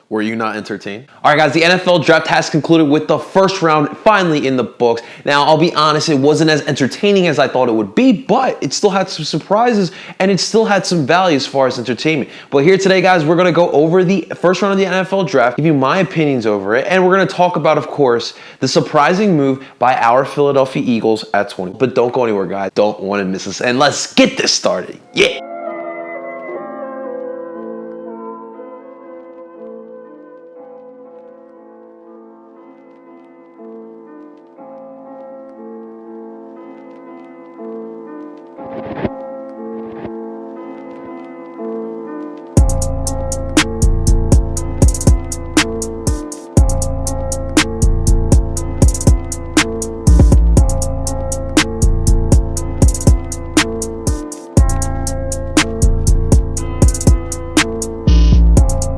Were you not entertained? All right, guys, the NFL draft has concluded with the first round finally in the books. Now, I'll be honest, it wasn't as entertaining as I thought it would be, but it still had some surprises and it still had some value as far as entertainment. But here today, guys, we're going to go over the first round of the NFL draft, give you my opinions over it, and we're going to talk about, of course, the surprising move by our Philadelphia Eagles at 20. But don't go anywhere, guys. Don't want to miss this. And let's get this started. Yeah.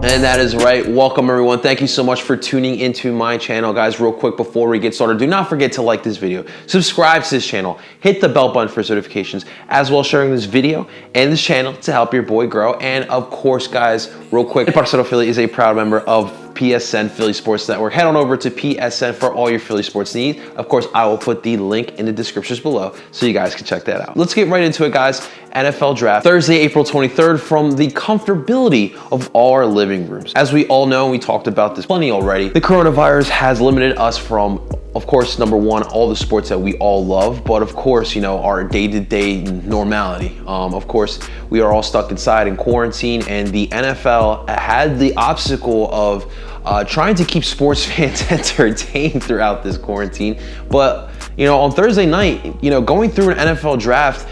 And that is right. Welcome, everyone. Thank you so much for tuning into my channel. Guys, real quick before we get started, do not forget to like this video, subscribe to this channel, hit the bell button for notifications, as well as sharing this video and this channel to help your boy grow. And of course, guys, real quick, Barcelona Philly is a proud member of PSN Philly Sports Network. Head on over to PSN for all your Philly sports needs. Of course, I will put the link in the descriptions below so you guys can check that out. Let's get right into it, guys. NFL Draft, Thursday, April 23rd, from the comfortability of our living rooms. As we all know, we talked about this plenty already, the coronavirus has limited us from, of course, number one, all the sports that we all love, but of course, you know, our day-to-day normality. Of course, we are all stuck inside in quarantine, and the NFL had the obstacle of trying to keep sports fans entertained throughout this quarantine. But, you know, on Thursday night, you know, going through an NFL draft,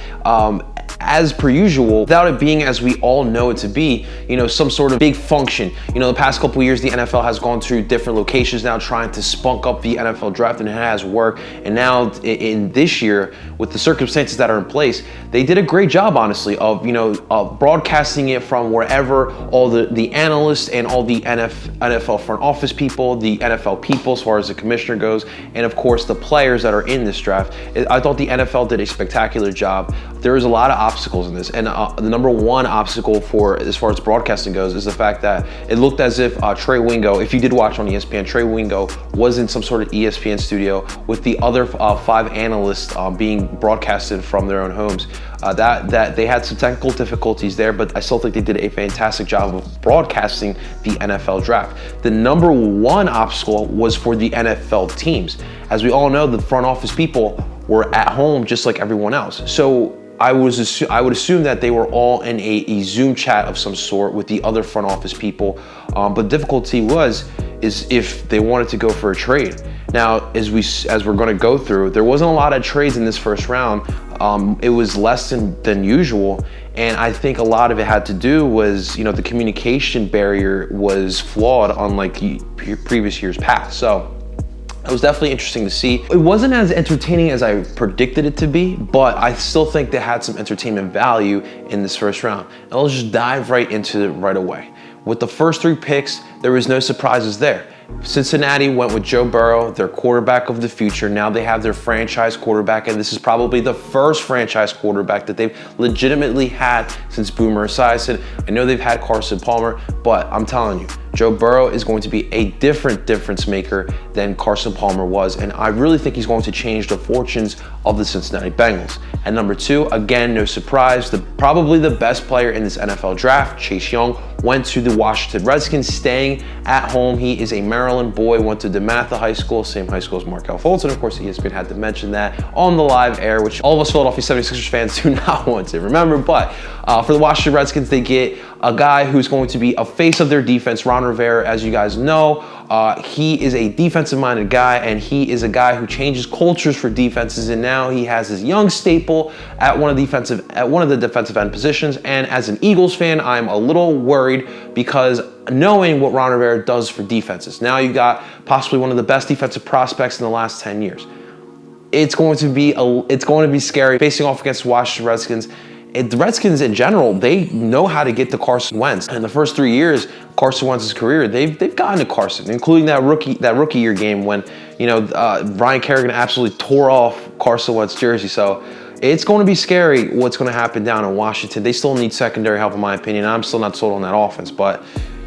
as per usual, without it being as we all know it to be, you know, some sort of big function. You know, the past couple of years, the NFL has gone to different locations now trying to spunk up the NFL draft, and it has worked. And now in this year, with the circumstances that are in place, they did a great job, honestly, of, you know, broadcasting it from wherever all the analysts and all the NFL front office people, the NFL people, as far as the commissioner goes, and of course, the players that are in this draft. I thought the NFL did a spectacular job. There is a lot of obstacles in this, and the number one obstacle for as far as broadcasting goes is the fact that it looked as if Trey Wingo, if you did watch on ESPN, Trey Wingo was in some sort of ESPN studio with the other 5 analysts being broadcasted from their own homes. That they had some technical difficulties there, but I still think they did a fantastic job of broadcasting the NFL draft. The number one obstacle was for the NFL teams. As we all know, the front office people were at home just like everyone else. So I would assume that they were all in a Zoom chat of some sort with the other front office people. But the difficulty is if they wanted to go for a trade. Now, as we're going to go through, there wasn't a lot of trades in this first round. It was less than usual, and I think a lot of it had to do was, you know, the communication barrier was flawed unlike previous years past. So it was definitely interesting to see. It wasn't as entertaining as I predicted it to be, but I still think they had some entertainment value in this first round. And let's just dive right into it right away. With the first 3 picks, there was no surprises there. Cincinnati went with Joe Burrow, their quarterback of the future. Now they have their franchise quarterback, and this is probably the first franchise quarterback that they've legitimately had since Boomer Esiason. I know they've had Carson Palmer, but I'm telling you, Joe Burrow is going to be a difference maker than Carson Palmer was, and I really think he's going to change the fortunes of the Cincinnati Bengals. At number 2, again, no surprise, probably the best player in this NFL draft, Chase Young, went to the Washington Redskins, staying at home. He is a Maryland boy, went to DeMatha High School, same high school as Markel Fultz, and of course ESPN had to mention that on the live air, which all of us Philadelphia 76ers fans do not want to remember. But for the Washington Redskins, they get a guy who's going to be a face of their defense, Ron Rivera, as you guys know. He is a defensive-minded guy, and he is a guy who changes cultures for defenses, and now he has his young staple at one of the defensive end positions. And as an Eagles fan, I'm a little worried because knowing what Ron Rivera does for defenses, now you got possibly one of the best defensive prospects in the last 10 years. It's going to be scary facing off against the Washington Redskins. The Redskins in general, they know how to get to Carson Wentz. In the first 3 years, Carson Wentz's career, they've gotten to Carson, including that rookie year game when, you know, Ryan Kerrigan absolutely tore off Carson Wentz's jersey. So it's going to be scary what's going to happen down in Washington. They still need secondary help, in my opinion. I'm still not sold on that offense, but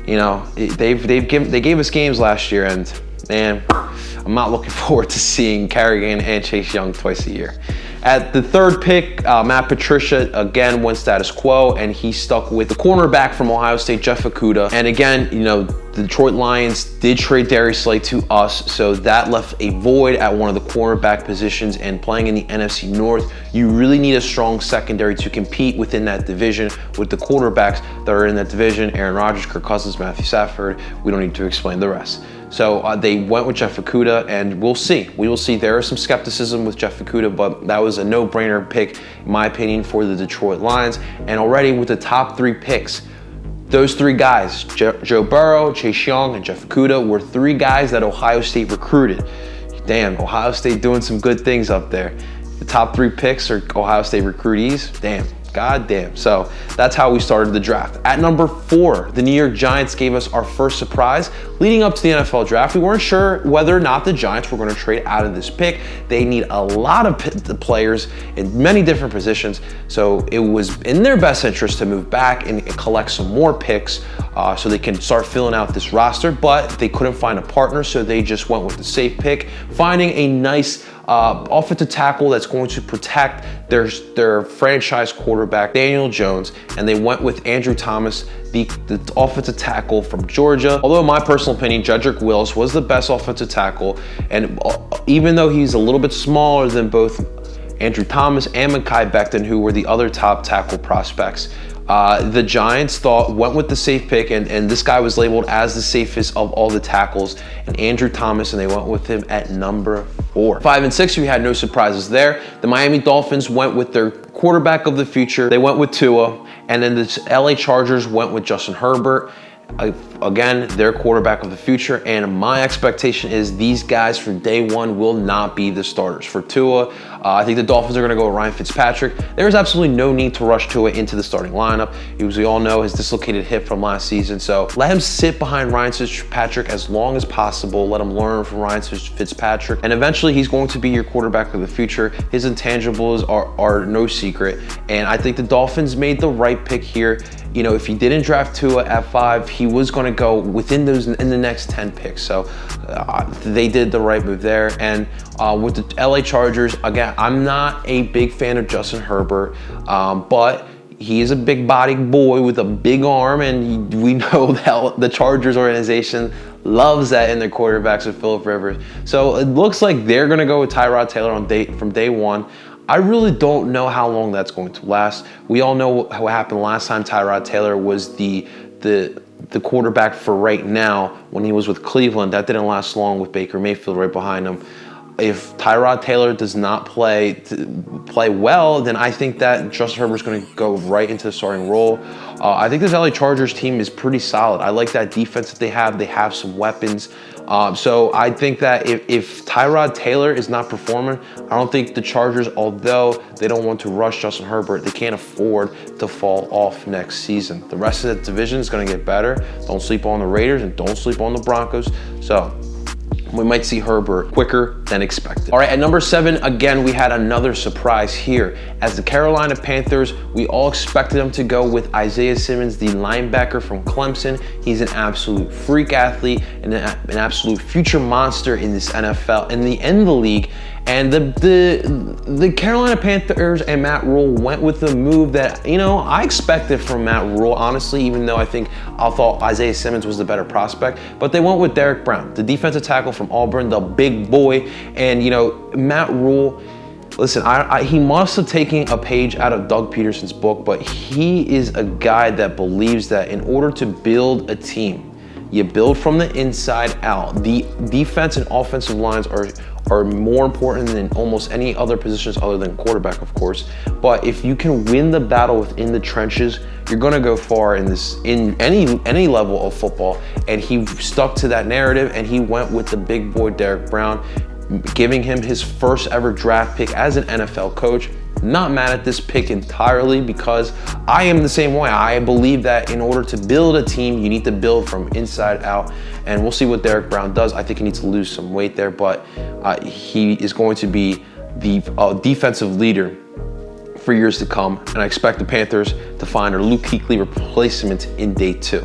you know, they gave us games last year, and man, I'm not looking forward to seeing Kerrigan and Chase Young twice a year. At the third pick, Matt Patricia again went status quo, and he stuck with the cornerback from Ohio State, Jeff Okudah. And again, you know, the Detroit Lions did trade Darius Slay to us, so that left a void at one of the cornerback positions. And playing in the NFC North, you really need a strong secondary to compete within that division with the quarterbacks that are in that division: Aaron Rodgers, Kirk Cousins, Matthew Stafford. We don't need to explain the rest. So they went with Jeff Okudah, and we'll see. We will see. There is some skepticism with Jeff Okudah, but that was a no-brainer pick, in my opinion, for the Detroit Lions. And already with the top 3 picks, those 3 guys, Joe Burrow, Chase Young, and Jeff Okudah, were 3 guys that Ohio State recruited. Damn, Ohio State doing some good things up there. The top 3 picks are Ohio State recruitees. Damn. God damn. So that's how we started the draft. At number 4, the New York Giants gave us our first surprise. Leading up to the NFL draft, we weren't sure whether or not the Giants were going to trade out of this pick. They need a lot of players in many different positions, so it was in their best interest to move back and collect some more picks so they can start filling out this roster, but they couldn't find a partner, so they just went with the safe pick, finding a nice offensive tackle that's going to protect their franchise quarterback, Daniel Jones, and they went with Andrew Thomas, the offensive tackle from Georgia. Although in my personal opinion, Jedrick Wills was the best offensive tackle, and even though he's a little bit smaller than both Andrew Thomas and Mekhi Becton, who were the other top tackle prospects, the Giants went with the safe pick, and this guy was labeled as the safest of all the tackles, and Andrew Thomas, and they went with him at number 4. 5 and 6, we had no surprises there. The Miami Dolphins went with their quarterback of the future. They went with Tua, and then the LA Chargers went with Justin Herbert. Again, their quarterback of the future, and my expectation is these guys from day one will not be the starters. For Tua, I think the Dolphins are going to go with Ryan Fitzpatrick. There's absolutely no need to rush Tua into the starting lineup. As we all know, his dislocated hip from last season, so let him sit behind Ryan Fitzpatrick as long as possible. Let him learn from Ryan Fitzpatrick, and eventually he's going to be your quarterback of the future. His intangibles are no secret, and I think the Dolphins made the right pick here. You know, if he didn't draft Tua at 5, he was going to go within those in the next 10 picks. So they did the right move there. And with the LA Chargers, again, I'm not a big fan of Justin Herbert, but he is a big-bodied boy with a big arm, and we know that the Chargers organization loves that in their quarterbacks with Phillip Rivers. So it looks like they're going to go with Tyrod Taylor from day one. I really don't know how long that's going to last. We all know what happened last time Tyrod Taylor was the quarterback for right now when he was with Cleveland. That didn't last long with Baker Mayfield right behind him. If Tyrod Taylor does not play well, then I think that Justin Herbert's going to go right into the starting role. I think this LA Chargers team is pretty solid. I like that defense that they have. They have some weapons. So I think that if Tyrod Taylor is not performing, I don't think the Chargers, although they don't want to rush Justin Herbert, they can't afford to fall off next season. The rest of the division is going to get better. Don't sleep on the Raiders and don't sleep on the Broncos. So we might see Herbert quicker than expected. All right, at number 7, again, we had another surprise here. As the Carolina Panthers, we all expected them to go with Isaiah Simmons, the linebacker from Clemson. He's an absolute freak athlete and an absolute future monster in this NFL, in the league. And the Carolina Panthers and Matt Rule went with the move that, you know, I expected from Matt Rule, honestly, even though I thought Isaiah Simmons was the better prospect. But they went with Derek Brown, the defensive tackle from Auburn, the big boy. And, you know, Matt Rule, listen, he must have taken a page out of Doug Peterson's book, but he is a guy that believes that in order to build a team, you build from the inside out. The defense and offensive lines are more important than almost any other positions other than quarterback, of course. But if you can win the battle within the trenches, you're going to go far in any level of football. And he stuck to that narrative, and he went with the big boy Derek Brown, giving him his first ever draft pick as an NFL coach. Not mad at this pick entirely, because I am the same way. I believe that in order to build a team, you need to build from inside out, and we'll see what Derek Brown does. I think he needs to lose some weight there, but he is going to be the defensive leader for years to come, and I expect the Panthers to find a Luke Kuechly replacement in day 2.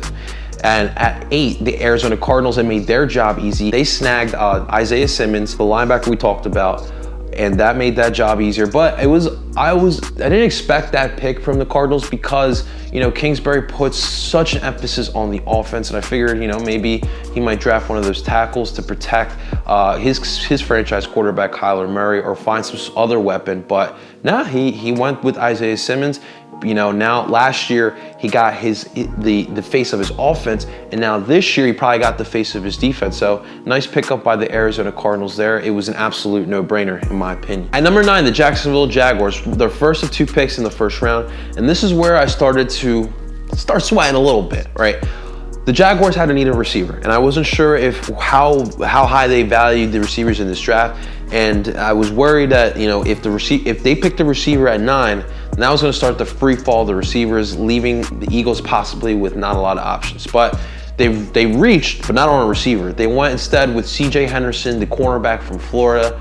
And at 8, the Arizona Cardinals had made their job easy. They snagged Isaiah Simmons, the linebacker we talked about, and that made that job easier. But I didn't expect that pick from the Cardinals because, you know, Kingsbury puts such an emphasis on the offense, and I figured, you know, maybe he might draft one of those tackles to protect his franchise quarterback Kyler Murray, or find some other weapon. But nah, he went with Isaiah Simmons. You know, now last year he got the face of his offense, and now this year he probably got the face of his defense. So nice pickup by the Arizona Cardinals there. It was an absolute no-brainer in my opinion. At number 9, the Jacksonville Jaguars, their first of 2 picks in the first round, and this is where I started to sweating a little bit, right? The Jaguars had to need a receiver, and I wasn't sure how high they valued the receivers in this draft, and I was worried that, you know, if they picked a receiver at 9, now it's going to start the free fall of the receivers, leaving the Eagles possibly with not a lot of options. But they reached, but not on a receiver. They went instead with C.J. Henderson, the cornerback from Florida,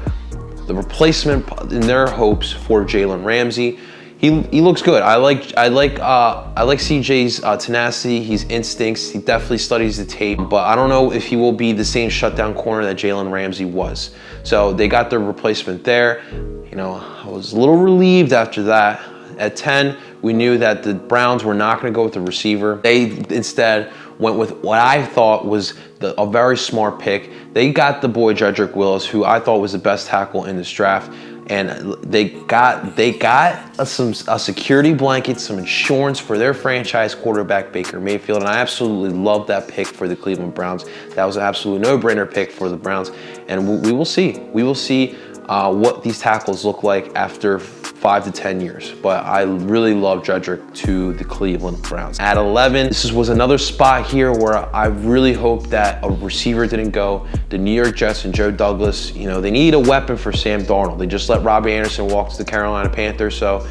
the replacement in their hopes for Jalen Ramsey. He looks good. I like CJ's tenacity, his instincts. He definitely studies the tape, but I don't know if he will be the same shutdown corner that Jalen Ramsey was. So they got their replacement there. You know, I was a little relieved after that. At 10, we knew that the Browns were not going to go with the receiver. They instead went with what I thought was a very smart pick. They got the boy Jedrick Wills, who I thought was the best tackle in this draft. And they got a security blanket, some insurance for their franchise quarterback Baker Mayfield, and I absolutely love that pick for the Cleveland Browns. That was an absolute no-brainer pick for the Browns, and we will see. We will see what these tackles look like after 5 to 10 years. But I really love Jedrick to the Cleveland Browns. At 11, this was another spot here where I really hope that a receiver didn't go. The New York Jets and Joe Douglas, you know, they need a weapon for Sam Darnold. They just let Robbie Anderson walk to the Carolina Panthers, so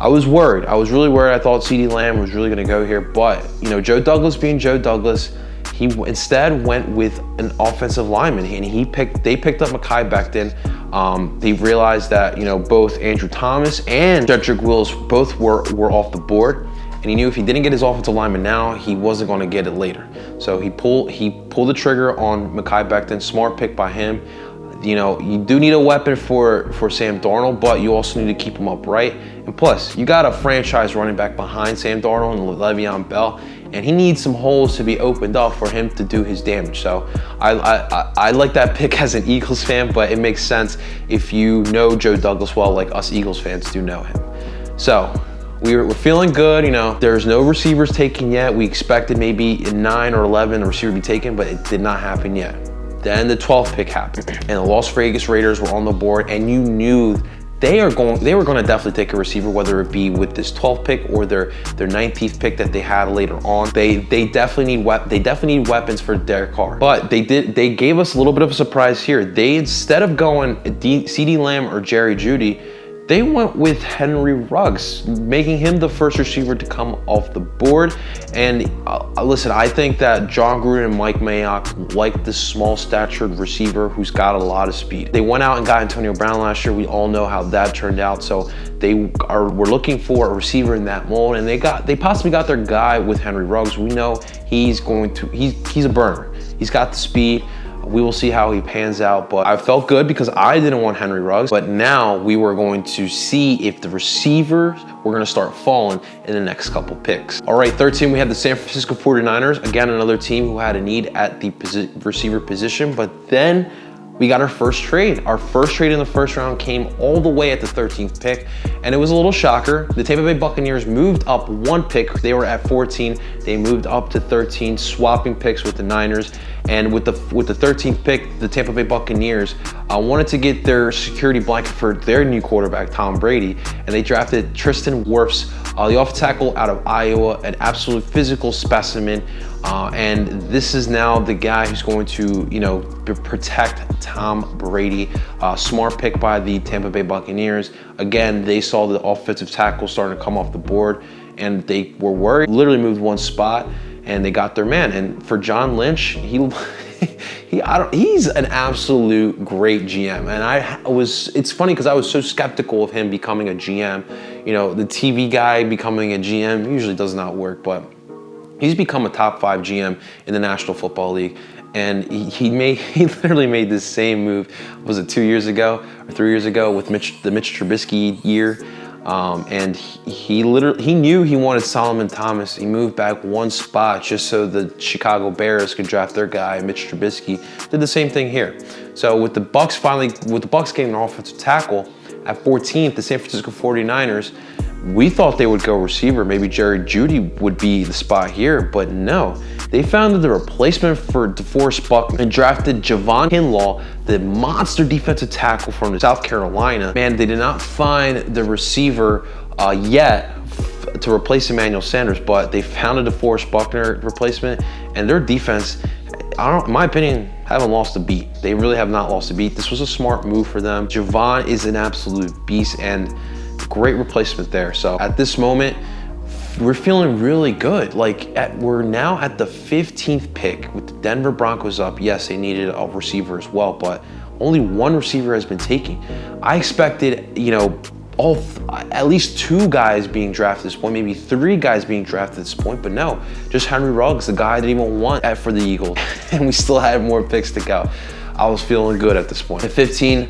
I was worried. I was really worried. I thought CeeDee Lamb was really going to go here, but, you know, Joe Douglas being Joe Douglas, he instead went with an offensive lineman, and they picked up Mekhi Becton. They realized that, you know, both Andrew Thomas and Jedrick Wills both were off the board, and he knew if he didn't get his offensive lineman now, he wasn't going to get it later. So he pulled the trigger on Mekhi Becton. Smart pick by him. You know, you do need a weapon for Sam Darnold, but you also need to keep him upright. And plus, you got a franchise running back behind Sam Darnold and Le'Veon Bell, and he needs some holes to be opened up for him to do his damage. So I like that pick as an Eagles fan, but it makes sense if you know Joe Douglas well, like us Eagles fans do know him. So we're feeling good. You know, there's no receivers taken yet. We expected maybe in 9 or 11 a receiver to be taken, but it did not happen yet. Then the 12th pick happened, and the Las Vegas Raiders were on the board, and you knew they were going to definitely take a receiver, whether it be with this 12th pick or their 19th pick that they had later on. They definitely need weapons for Derek Carr. But they gave us a little bit of a surprise here. They, instead of going CeeDee Lamb or Jerry Jeudy, they went with Henry Ruggs, making him the first receiver to come off the board. And listen, I think that John Gruden and Mike Mayock like this small-statured receiver who's got a lot of speed. They went out and got Antonio Brown last year. We all know how that turned out. So were looking for a receiver in that mold, and they possibly got their guy with Henry Ruggs. We know he's a burner. He's got the speed. We will see how he pans out, but I felt good because I didn't want Henry Ruggs, but now we were going to see if the receivers were going to start falling in the next couple picks. All right, 13, we had the San Francisco 49ers, again, another team who had a need at the receiver position, but then we got our first trade. Our first trade in the first round came all the way at the 13th pick, and it was a little shocker. The Tampa Bay Buccaneers moved up 1 pick. They were at 14. They moved up to 13, swapping picks with the Niners. And with the 13th pick, the Tampa Bay Buccaneers wanted to get their security blanket for their new quarterback, Tom Brady, and they drafted Tristan Wirfs, the off tackle out of Iowa, an absolute physical specimen. And this is now the guy who's going to, you know, protect Tom Brady. Smart pick by the Tampa Bay Buccaneers. Again, they saw the offensive tackle starting to come off the board, and they were worried. Literally moved 1 spot, and they got their man. And for John Lynch, he's an absolute great GM. And it's funny because I was so skeptical of him becoming a GM. You know, the TV guy becoming a GM usually does not work, but He's become a top 5 GM in the National Football League. And he literally made this same move, was it 2 years ago or 3 years ago with the Mitch Trubisky year? And he knew he wanted Solomon Thomas. He moved back one spot just so the Chicago Bears could draft their guy, Mitch Trubisky. Did the same thing here. So with the Bucs getting an offensive tackle at 14th, the San Francisco 49ers, we thought they would go receiver. Maybe Jerry Jeudy would be the spot here, but no. They found the replacement for DeForest Buckner and drafted Javon Kinlaw, the monster defensive tackle from South Carolina. Man, they did not find the receiver yet to replace Emmanuel Sanders, but they found a DeForest Buckner replacement, and their defense, in my opinion, haven't lost a beat. They really have not lost a beat. This was a smart move for them. Javon is an absolute beast and great replacement there. So at this moment, we're feeling really good. We're now at the 15th pick with the Denver Broncos up. Yes, they needed a receiver as well, but only one receiver has been taken. I expected, at least 2 guys being drafted at this point, maybe 3 guys being drafted at this point, but no, just Henry Ruggs, the guy I didn't even want for the Eagles, and we still had more picks to go. I was feeling good at this point. At 15,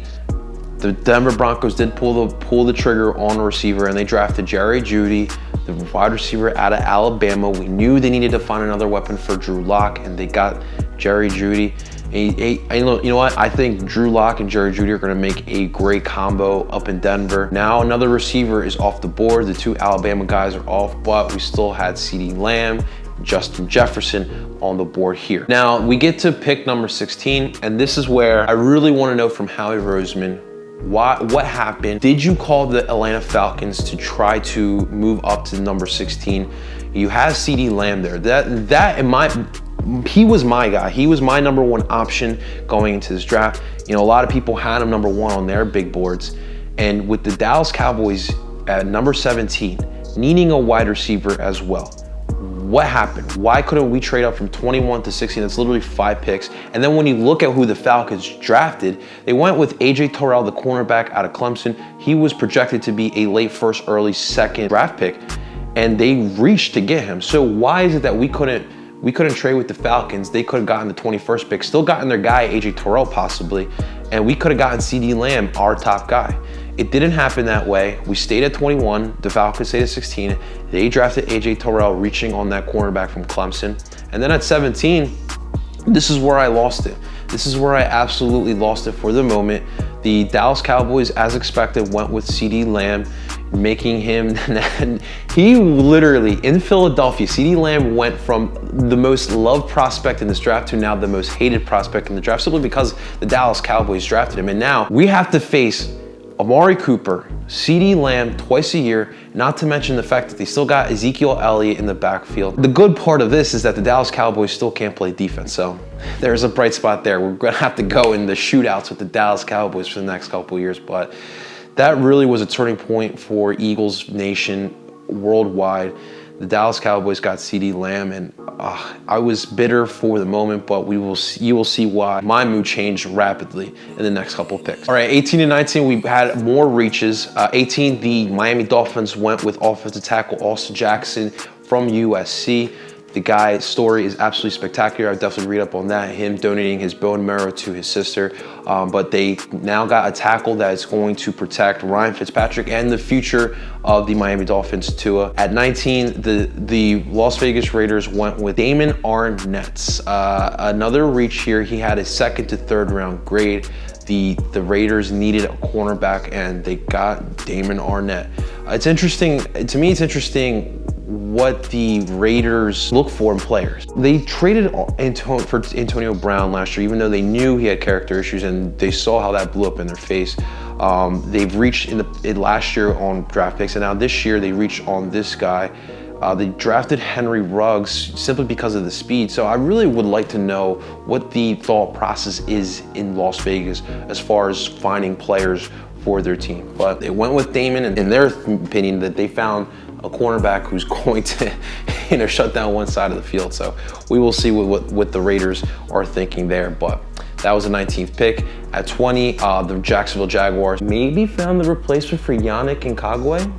the Denver Broncos did pull the trigger on a receiver, and they drafted Jerry Jeudy, the wide receiver out of Alabama. We knew they needed to find another weapon for Drew Lock, and they got Jerry Jeudy. You know what? I think Drew Lock and Jerry Jeudy are going to make a great combo up in Denver. Now another receiver is off the board. The 2 Alabama guys are off, but we still had CeeDee Lamb, Justin Jefferson on the board here. Now we get to pick number 16, and this is where I really want to know from Howie Roseman, what happened? Did you call the Atlanta Falcons to try to move up to number 16? You have CeeDee Lamb there. He was my guy. He was my number 1 option going into this draft. A lot of people had him number 1 on their big boards. And with the Dallas Cowboys at number 17, needing a wide receiver as well, what happened? Why couldn't we trade up from 21 to 16? That's literally 5 picks. And then when you look at who the Falcons drafted, they went with A.J. Terrell, the cornerback out of Clemson. He was projected to be a late first, early second draft pick, and they reached to get him. So why is it that we couldn't trade with the Falcons? They could have gotten the 21st pick, still gotten their guy, A.J. Terrell possibly, and we could have gotten CeeDee Lamb, our top guy. It didn't happen that way. We stayed at 21. The Falcons stayed at 16. They drafted A.J. Terrell, reaching on that cornerback from Clemson. And then at 17, this is where I lost it. This is where I absolutely lost it for the moment. The Dallas Cowboys, as expected, went with CeeDee Lamb, making him, he literally, in Philadelphia, CeeDee Lamb went from the most loved prospect in this draft to now the most hated prospect in the draft, simply because the Dallas Cowboys drafted him. And now we have to face Amari Cooper, CeeDee Lamb twice a year, not to mention the fact that they still got Ezekiel Elliott in the backfield. The good part of this is that the Dallas Cowboys still can't play defense, so there's a bright spot there. We're gonna have to go in the shootouts with the Dallas Cowboys for the next couple of years, but that really was a turning point for Eagles Nation worldwide. The Dallas Cowboys got CeeDee Lamb, and I was bitter for the moment, but you will see why my mood changed rapidly in the next couple of picks. All right, 18 and 19, we had more reaches. 18, the Miami Dolphins went with offensive tackle Austin Jackson from USC. The guy's story is absolutely spectacular. I would definitely read up on that, him donating his bone marrow to his sister. But they now got a tackle that is going to protect Ryan Fitzpatrick and the future of the Miami Dolphins, Tua. At 19, the Las Vegas Raiders went with Damon Arnett. Another reach here. He had a 2nd to 3rd round grade. The Raiders needed a cornerback, and they got Damon Arnett. It's interesting, to me, it's interesting what the Raiders look for in players. They traded for Antonio Brown last year, even though they knew he had character issues and they saw how that blew up in their face. They've reached in last year on draft picks, and now this year they reached on this guy. They drafted Henry Ruggs simply because of the speed. So I really would like to know what the thought process is in Las Vegas as far as finding players for their team. But they went with Damon, and in their opinion, that they found a cornerback who's going to shut down one side of the field. So we will see what the Raiders are thinking there. But that was the 19th pick. At 20, the Jacksonville Jaguars maybe found the replacement for Yannick Ngakoue.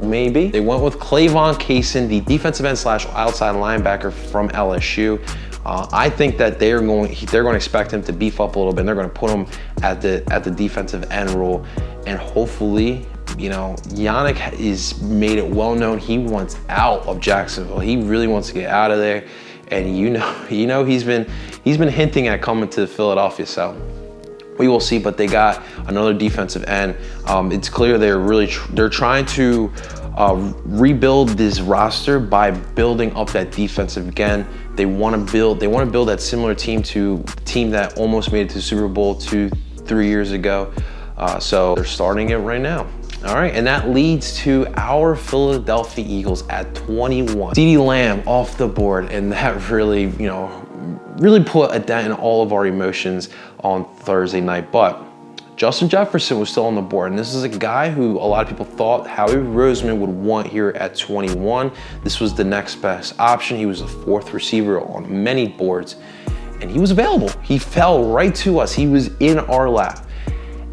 maybe. They went with Clavon Kaysen, the defensive end / outside linebacker from LSU. I think that they're going to expect him to beef up a little bit, and they're going to put him at the defensive end role, and hopefully, you know, Yannick is made it well known he wants out of Jacksonville. He really wants to get out of there, and you know he's been hinting at coming to Philadelphia. So we will see. But they got another defensive end. It's clear they're trying to rebuild this roster by building up that defensive again. They want to build that similar team to the team that almost made it to the Super Bowl 2-3 years ago. So they're starting it right now. All right, and that leads to our Philadelphia Eagles at 21. CeeDee Lamb off the board, and that really put a dent in all of our emotions on Thursday night. But Justin Jefferson was still on the board, and this is a guy who a lot of people thought Howie Roseman would want here at 21. This was the next best option. He was the 4th receiver on many boards, and he was available. He fell right to us. He was in our lap.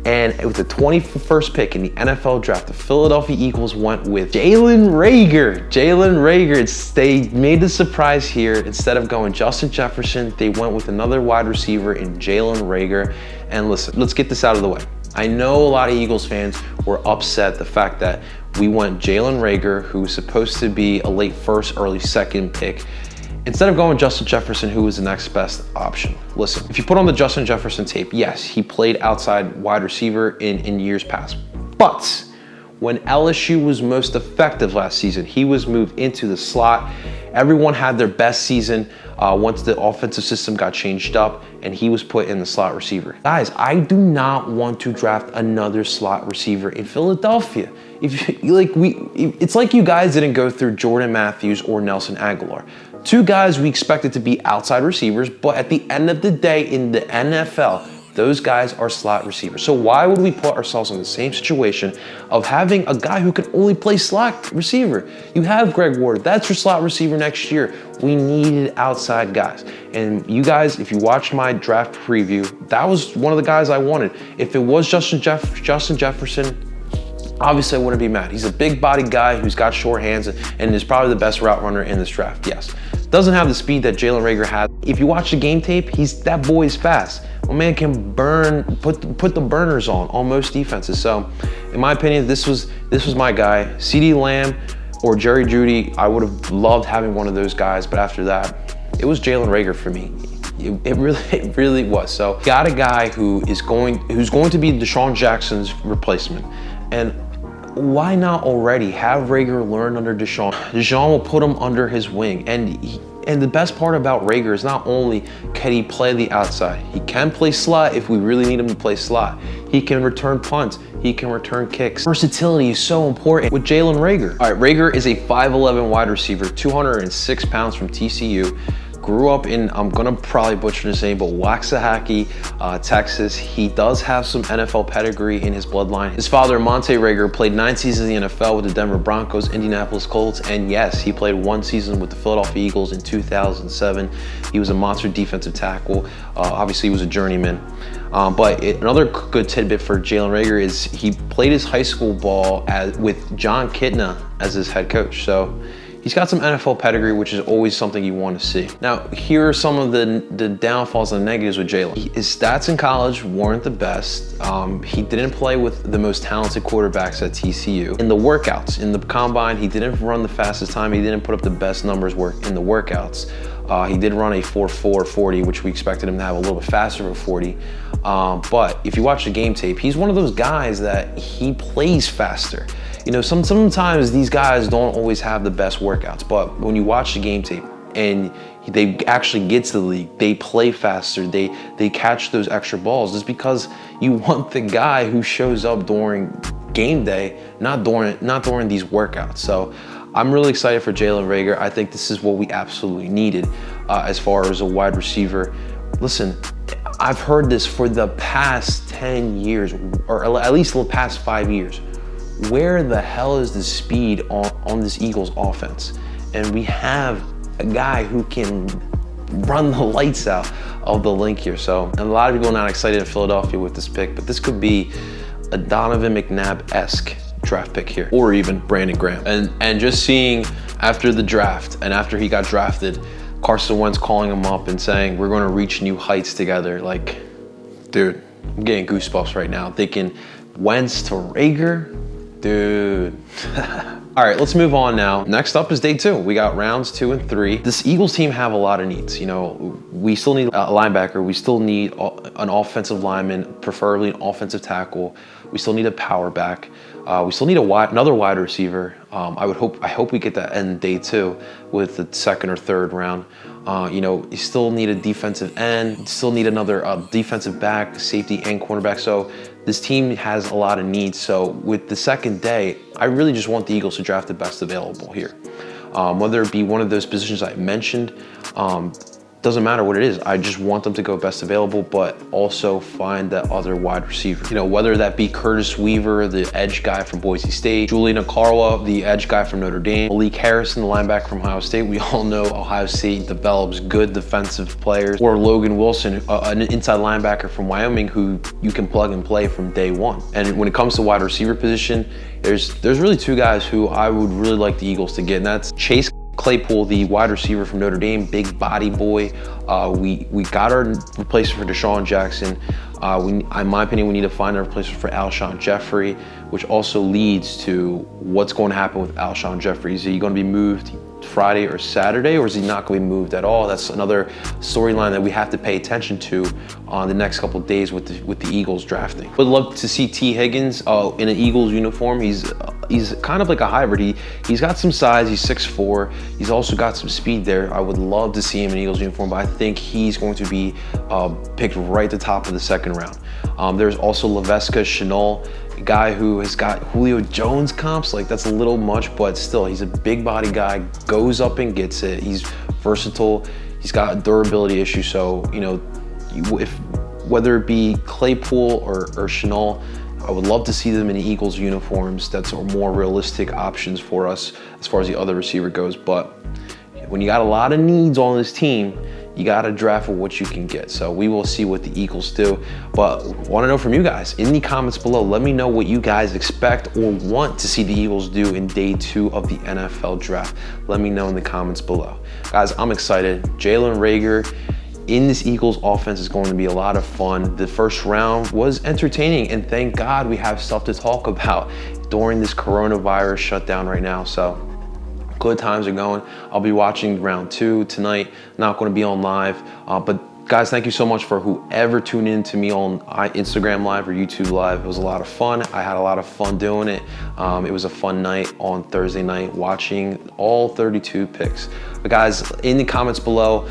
And with the 21st pick in the NFL draft, the Philadelphia Eagles went with Jalen Reagor. They made the surprise here. Instead of going Justin Jefferson, they went with another wide receiver in Jalen Reagor. And listen, let's get this out of the way. I know a lot of Eagles fans were upset the fact that we went Jalen Reagor, who was supposed to be a late 1st, early 2nd pick, instead of going Justin Jefferson, who was the next best option. Listen, if you put on the Justin Jefferson tape, yes, he played outside wide receiver in years past. But when LSU was most effective last season, he was moved into the slot. Everyone had their best season once the offensive system got changed up, and he was put in the slot receiver. Guys, I do not want to draft another slot receiver in Philadelphia. It's like you guys didn't go through Jordan Matthews or Nelson Aguilar. 2 guys we expected to be outside receivers, but at the end of the day in the NFL, those guys are slot receivers. So why would we put ourselves in the same situation of having a guy who can only play slot receiver? You have Greg Ward, that's your slot receiver next year. We needed outside guys. And you guys, if you watched my draft preview, that was one of the guys I wanted. If it was Justin Jefferson, obviously I wouldn't be mad. He's a big body guy who's got short hands and is probably the best route runner in this draft, yes. Doesn't have the speed that Jalen Reagor has. If you watch the game tape, that boy is fast. My man can put the burners on most defenses. So in my opinion, this was my guy. CeeDee Lamb or Jerry Jeudy, I would have loved having one of those guys, but after that, it was Jalen Reagor for me. It really was. So got a guy who's going to be Deshaun Jackson's replacement. And why not already have Reagor learn under Deshaun? Deshaun will put him under his wing. And the best part about Reagor is not only can he play the outside, he can play slot if we really need him to play slot. He can return punts, he can return kicks. Versatility is so important with Jalen Reagor. All right, Reagor is a 5'11" wide receiver, 206 pounds from TCU. Grew up in, I'm gonna probably butcher his name, but Waxahachie, Texas. He does have some NFL pedigree in his bloodline. His father, Monte Reagor, played 9 seasons in the NFL with the Denver Broncos, Indianapolis Colts, and yes, he played 1 season with the Philadelphia Eagles in 2007. He was a monster defensive tackle. Obviously, he was a journeyman. Another good tidbit for Jalen Reagor is he played his high school ball with John Kitna as his head coach. So he's got some NFL pedigree, which is always something you want to see. Now, here are some of the downfalls and negatives with Jalen. His stats in college weren't the best. He didn't play with the most talented quarterbacks at TCU. In the workouts, in the combine, he didn't run the fastest time. He didn't put up the best numbers in the workouts. He did run a 4.4 40, which we expected him to have a little bit faster of a 40. But if you watch the game tape, he's one of those guys that he plays faster. You know, sometimes these guys don't always have the best workouts, but when you watch the game tape and they actually get to the league, they play faster, they catch those extra balls. It's because you want the guy who shows up during game day, not during these workouts. So I'm really excited for Jalen Reagor. I think this is what we absolutely needed as far as a wide receiver. Listen, I've heard this for the past 10 years, or at least the past 5 years. Where the hell is the speed on this Eagles offense? And we have a guy who can run the lights out of the link here. So, and a lot of people are not excited in Philadelphia with this pick, but this could be a Donovan McNabb-esque draft pick here, or even Brandon Graham. And just seeing after the draft and after he got drafted, Carson Wentz calling him up and saying, we're going to reach new heights together. Like, dude, I'm getting goosebumps right now thinking Wentz to Reagor, dude. All right, let's move on now. Next up is day 2. We got rounds 2 and 3. This Eagles team have a lot of needs. You know, we still need a linebacker. We still need an offensive lineman, preferably an offensive tackle. We still need a power back. We still need another wide receiver. I hope we get that in day 2 with the 2nd or 3rd round. You know, you still need a defensive end. You still need another defensive back, safety, and cornerback. So this team has a lot of needs. So with the 2nd day, I really just want the Eagles to draft the best available here. Whether it be one of those positions I mentioned, doesn't matter what it is. I just want them to go best available, but also find that other wide receiver. You know, whether that be Curtis Weaver, the edge guy from Boise State, Julian Akarwa, the edge guy from Notre Dame, Malik Harrison, the linebacker from Ohio State. We all know Ohio State develops good defensive players. Or Logan Wilson, an inside linebacker from Wyoming who you can plug and play from day 1. And when it comes to wide receiver position, there's really 2 guys who I would really like the Eagles to get, and that's Chase Claypool, the wide receiver from Notre Dame, big body boy. We got our replacement for Deshaun Jackson. In my opinion, we need to find a replacement for Alshon Jeffrey, which also leads to what's going to happen with Alshon Jeffrey. Is he going to be moved Friday or Saturday, or is he not going to be moved at all? That's another storyline that we have to pay attention to on the next couple of days with the Eagles drafting. Would love to see T. Higgins in an Eagles uniform. He's kind of like a hybrid. He's got some size. He's 6'4". He's also got some speed there. I would love to see him in an Eagles uniform, but I think he's going to be picked right at the top of the 2nd round. There's also Laviska Shenault, a guy who has got Julio Jones comps. Like, that's a little much, but still, he's a big body guy, goes up and gets it. He's versatile. He's got a durability issue. So, you know, whether it be Claypool or Shenault, I would love to see them in the Eagles uniforms. That's more realistic options for us as far as the other receiver goes. But when you got a lot of needs on this team, you got to draft for what you can get. So we will see what the Eagles do. But want to know from you guys in the comments below. Let me know what you guys expect or want to see the Eagles do in day 2 of the NFL draft. Let me know in the comments below. Guys, I'm excited. Jalen Reagor in this Eagles offense is going to be a lot of fun. The 1st round was entertaining, and thank God we have stuff to talk about during this coronavirus shutdown right now. So good times are going. I'll be watching round 2 tonight. Not going to be on live, but guys, thank you so much for whoever tuned in to me on Instagram Live or YouTube Live. It was a lot of fun. I had a lot of fun doing it. It was a fun night on Thursday night watching all 32 picks. But guys, in the comments below,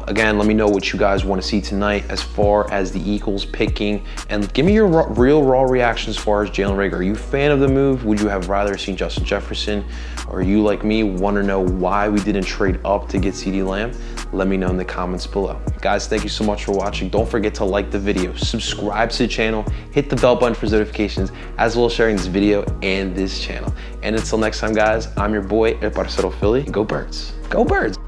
again, let me know what you guys want to see tonight as far as the Eagles picking, and give me your real raw reaction as far as Jalen Reagor. Are you a fan of the move? Would you have rather seen Justin Jefferson? Or you, like me, want to know why we didn't trade up to get CeeDee Lamb? Let me know in the comments below. Guys, thank you so much for watching. Don't forget to like the video, subscribe to the channel, hit the bell button for notifications, as well as sharing this video and this channel. And until next time, guys, I'm your boy, El Parcero Philly. Go Birds. Go Birds.